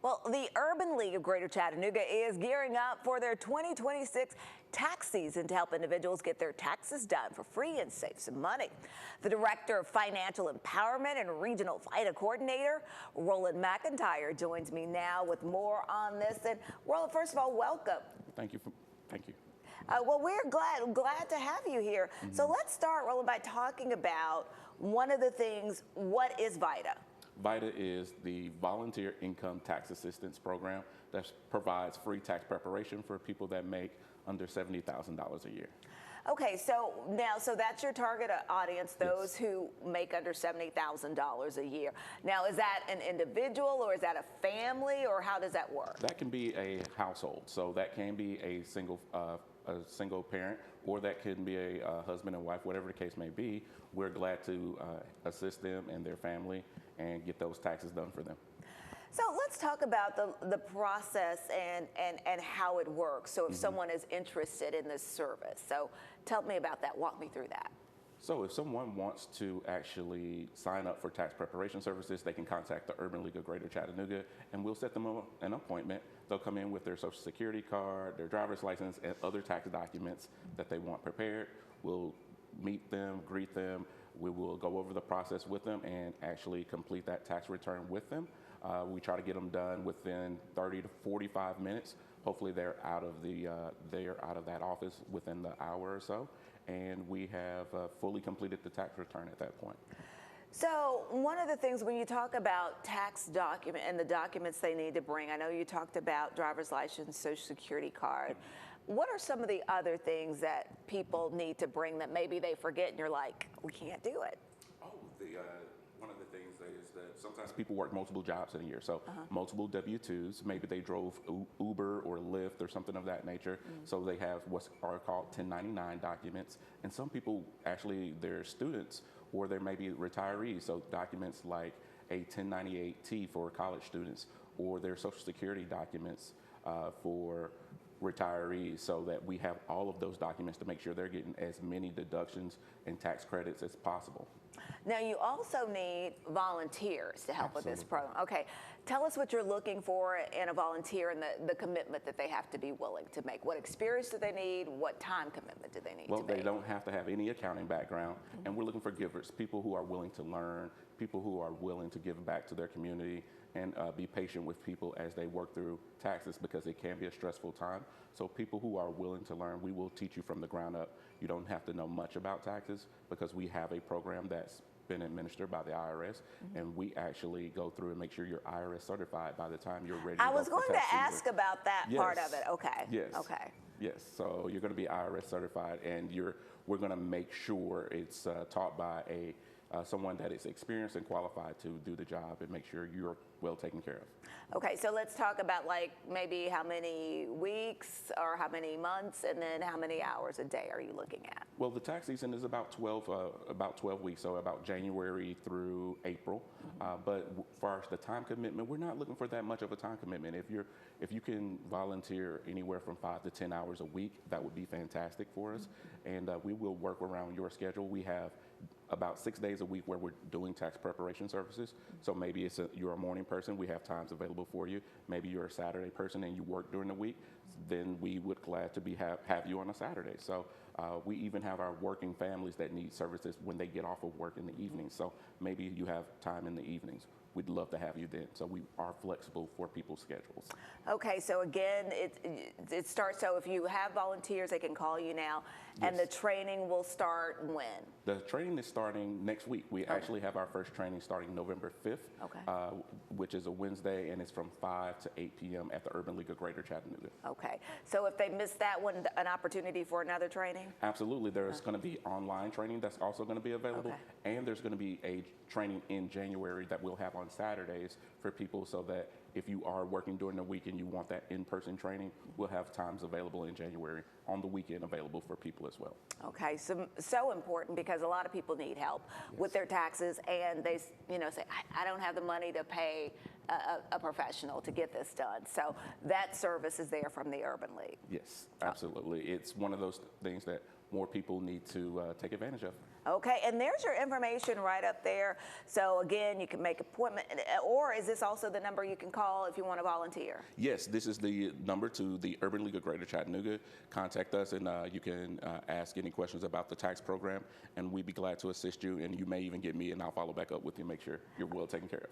Well, the Urban League of Greater Chattanooga is gearing up for their 2026 tax season to help individuals get their taxes done for free and save some money. The Director of Financial Empowerment and Regional VITA Coordinator, Roland McIntyre, joins me now with more on this. And Roland, first of all, welcome. Thank you. Thank you. Well, we're glad to have you here. So let's start, Roland, by talking about one of the things. What is VITA? VITA is the Volunteer Income Tax Assistance Program that provides free tax preparation for people that make under $70,000 a year. Okay, so that's your target audience, those who make under $70,000 a year. Now, is that an individual or is that a family, or how does that work? That can be a household, so that can be a single parent, or that can be a husband and wife, whatever the case may be. We're glad to assist them and their family and get those taxes done for them. So let's talk about the process and how it works. So if someone is interested in this service, so tell me about that. Walk me through that. So if someone wants to actually sign up for tax preparation services, they can contact the Urban League of Greater Chattanooga, and we'll set them an appointment. They'll come in with their Social Security card, their driver's license, and other tax documents that they want prepared. We'll meet them, greet them. We will go over the process with them and actually complete that tax return with them. We try to get them done within 30 to 45 minutes. Hopefully they're out of that office within the hour or so, and we have fully completed the tax return at that point. So one of the things when you talk about tax document and the documents they need to bring, I know you talked about driver's license, Social Security card. What are some of the other things that people need to bring that maybe they forget and you're like, we can't do it? Oh, one of the things is that sometimes people work multiple jobs in a year. So multiple W-2s, maybe they drove Uber or Lyft or something of that nature. So they have what are called 1099 documents. And some people actually, they're students or they may be retirees. So documents like a 1098-T for college students, or their Social Security documents for retirees, so that we have all of those documents to make sure they're getting as many deductions and tax credits as possible. Now, you also need volunteers to help with this program. Okay, tell us what you're looking for in a volunteer and the commitment that they have to be willing to make. What experience do they need? What time commitment do they need to make? Well, they don't have to have any accounting background, and we're looking for givers, people who are willing to learn, people who are willing to give back to their community, and be patient with people as they work through taxes, because it can be a stressful time. So people who are willing to learn, we will teach you from the ground up. You don't have to know much about taxes, because we have a program that's been administered by the IRS, and we actually go through and make sure you're IRS certified by the time you're ready to I was going to ask about that part of it. Okay. Yes. Okay. Yes. So you're going to be IRS certified, and we're going to make sure it's taught by someone that is experienced and qualified to do the job and make sure you're well taken care of. Okay, so let's talk about like maybe how many weeks or how many months, and then how many hours a day are you looking at? Well, the tax season is about 12 weeks, so about January through April. But as far as the time commitment, we're not looking for that much of a time commitment. If you can volunteer anywhere from 5 to 10 hours a week, that would be fantastic for us. And we will work around your schedule. We have about 6 days a week where we're doing tax preparation services. So maybe you're a morning person, we have times available for you. Maybe you're a Saturday person and you work during the week, then we would glad to have you on a Saturday. So we even have our working families that need services when they get off of work in the evenings. So maybe you have time in the evenings. We'd love to have you then. So we are flexible for people's schedules. Okay, so again, it starts, so if you have volunteers, they can call you now, and the training will start when? The training is starting next week. We actually have our first training starting November 5th, which is a Wednesday, and it's from 5 to 8 p.m. at the Urban League of Greater Chattanooga. Okay, so if they miss that one, an opportunity for another training? Absolutely. There's going to be online training that's also going to be available, and there's going to be a training in January that we'll have on Saturdays for people, so that if you are working during the week and you want that in-person training, we'll have times available in January on the weekend available for people as well. Okay, so important, because a lot of people need help with their taxes, and they say, I don't have the money to pay a professional to get this done. So that service is there from the Urban League. Yes, absolutely. It's one of those things that more people need to take advantage of. Okay, and there's your information right up there. So again, you can make appointment, or is this also the number you can call if you want to volunteer? Yes, this is the number to the Urban League of Greater Chattanooga. Contact us, and you can ask any questions about the tax program, and we'd be glad to assist you. And you may even get me, and I'll follow back up with you, make sure you're well taken care of.